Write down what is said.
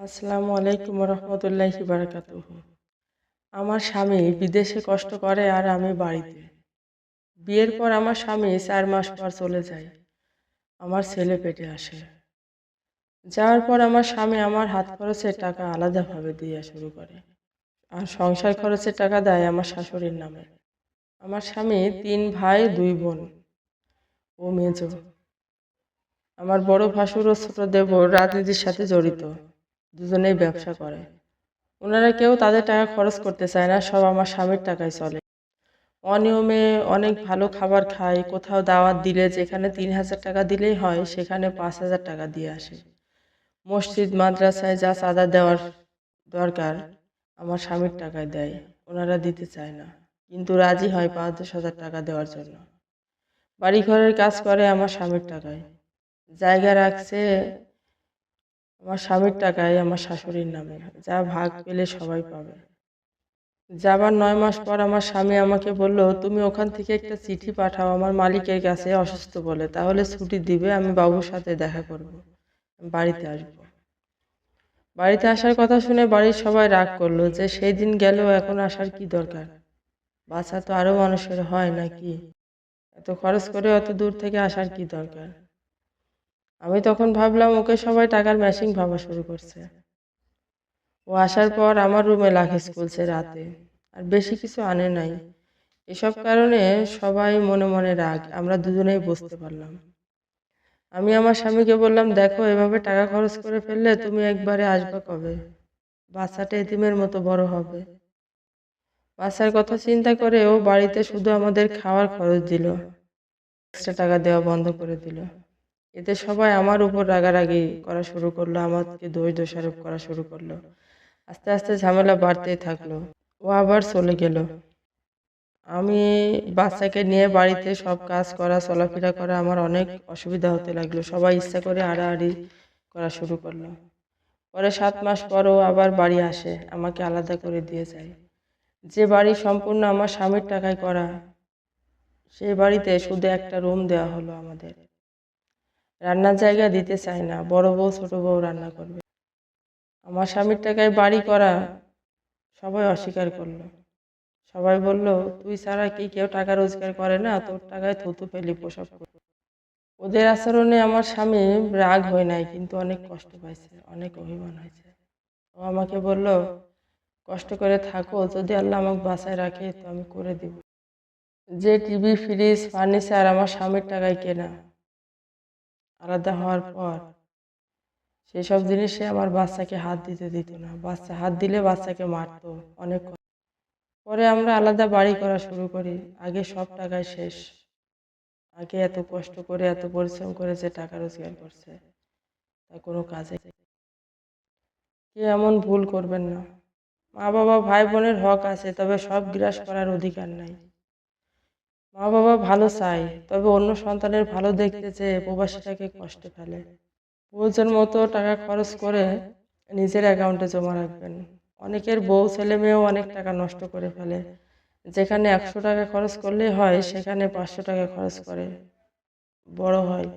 আসসালামু আলাইকুম রহমতুল্লাহি বারাকাতুহু। আমার স্বামী বিদেশে কষ্ট করে আর আমি বাড়িতে। বিয়ের পর আমার স্বামী 4 মাস পর চলে যায়। আমার ছেলে পেটে আসে। যাওয়ার পর আমার স্বামী আমার হাত খরচের টাকা আলাদাভাবে দেওয়া শুরু করে। আর সংসার খরচের টাকা দেয় আমার শাশুড়ির নামে। আমার স্বামী 3 ভাই 2 বোন ও মেজো। আমার বড় ভাসুর ও ছোট দেবর রাজনীতির সাথে জড়িত। দুজনেই ব্যবসা করে। ওনারা কেউ তাদের টাকা খরচ করতে চায় না, সব আমার স্বামীর টাকায় চলে। অনিয়মে অনেক ভালো খাবার খায়, কোথাও দাওয়াত দিলে যেখানে 3,000 টাকা দিলেই হয় সেখানে 5,000 টাকা দিয়ে আসে। মসজিদ মাদ্রাসায় যা চাঁদা দেওয়ার দরকার আমার স্বামীর টাকায় দেয়, ওনারা দিতে চায় না, কিন্তু রাজি হয় 5-10 হাজার টাকা দেওয়ার জন্য। বাড়ি ঘরের কাজ করে আমার স্বামীর টাকায়, জায়গা রাখছে আমার স্বামীর টাকায় আমার শাশুড়ির নামে, যা ভাগ পেলে সবাই পাবে। যাবার 9 মাস পর আমার স্বামী আমাকে বলল, তুমি ওখান থেকে একটা চিঠি পাঠাও আমার মালিকের কাছে অসুস্থ বলে, তাহলে ছুটি দিবে, আমি বাবুর সাথে দেখা করব, বাড়িতে আসব। বাড়িতে আসার কথা শুনে বাড়ির সবাই রাগ করলো যে সেই দিন গেল, এখন আসার কি দরকার, বাচ্চা তো আরো মানুষের হয় নাকি, এত খরচ করে অত দূর থেকে আসার কি দরকার। আমি তখন ভাবলাম ওকে সবাই টাকার ম্যাচিং ভাবা শুরু করছে। ও আসার পর আমার রুমে লাখিস খুলছে রাতে, আর বেশি কিছু আনে নাই। এসব কারণে সবাই মনে মনে রাগ, আমরা দুজনেই বুঝতে পারলাম। আমি আমার স্বামীকে বললাম, দেখো এভাবে টাকা খরচ করে ফেললে তুমি একবারে আসবে কবে, বাচ্চাটা এতিমের মতো বড় হবে। বাচ্চার কথা চিন্তা করে ও বাড়িতে শুধু আমাদের খাওয়ার খরচ দিল, এক্সট্রা টাকা দেওয়া বন্ধ করে দিল। এতে সবাই আমার উপর রাগারাগি করা শুরু করলো, আমাকে দোষারোপ করা শুরু করলো। আস্তে আস্তে ঝামেলা বাড়তেই থাকলো। ও আবার চলে গেল। আমি বাচ্চাকে নিয়ে বাড়িতে সব কাজ করা, চলাফেরা করা আমার অনেক অসুবিধা হতে লাগলো। সবাই ইচ্ছা করে আড়াআড়ি করা শুরু করলো। পরে 7 মাস পরও আবার বাড়ি আসে, আমাকে আলাদা করে দিয়ে যায়। যে বাড়ি সম্পূর্ণ আমার স্বামীর টাকায় করা, সেই বাড়িতে শুধু একটা রুম দেওয়া হলো আমাদের। রান্নার জায়গা দিতে চায় না, বড় বউ ছোট বউ রান্না করবে। আমার স্বামীর টাকায় বাড়ি করা সবাই অস্বীকার করলো। সবাই বলল, তুই ছাড়া কি কেউ টাকা রোজগার করে না, তোর টাকায় থুতু ফেলি প্রসব করে। ওদের আচরণে আমার স্বামী রাগ হয় নাই, কিন্তু অনেক কষ্ট পাইছে, অনেক অভিমান হয়েছে। ও আমাকে বলল, কষ্ট করে থাকো, যদি আল্লাহ আমাকে বাঁচায় রাখে তো আমি করে দিব। যে টিভি ফ্রিজ ফার্নিচার আমার স্বামীর টাকায় কেনা, আলাদা হওয়ার পর সেসব জিনিসে আমার বাচ্চাকে হাত দিতে দিত না, বাচ্চা হাত দিলে বাচ্চাকে মারতো অনেক। পরে আমরা আলাদা বাড়ি করা শুরু করি। আগে সব টাকায় শেষ, আগে এত কষ্ট করে এত পরিশ্রম করে যে টাকা রোজগার করছে তা কোনো কাজে। কে এমন ভুল করবেন না। মা বাবা ভাই বোনের হক আছে, তবে সব গ্রাস করার অধিকার নাই। মা বাবা ভালো চায়, তবে অন্য সন্তানের ভালো দেখতে চেয়ে প্রবাসীটাকে কষ্ট ফেলে। প্রয়োজন মতো টাকা খরচ করে নিজের অ্যাকাউন্টে জমা রাখবেন। অনেকের বউ ছেলে মেয়েও অনেক টাকা নষ্ট করে ফেলে, যেখানে 100 টাকা খরচ করলেই হয় সেখানে 500 টাকা খরচ করে বড় হয়।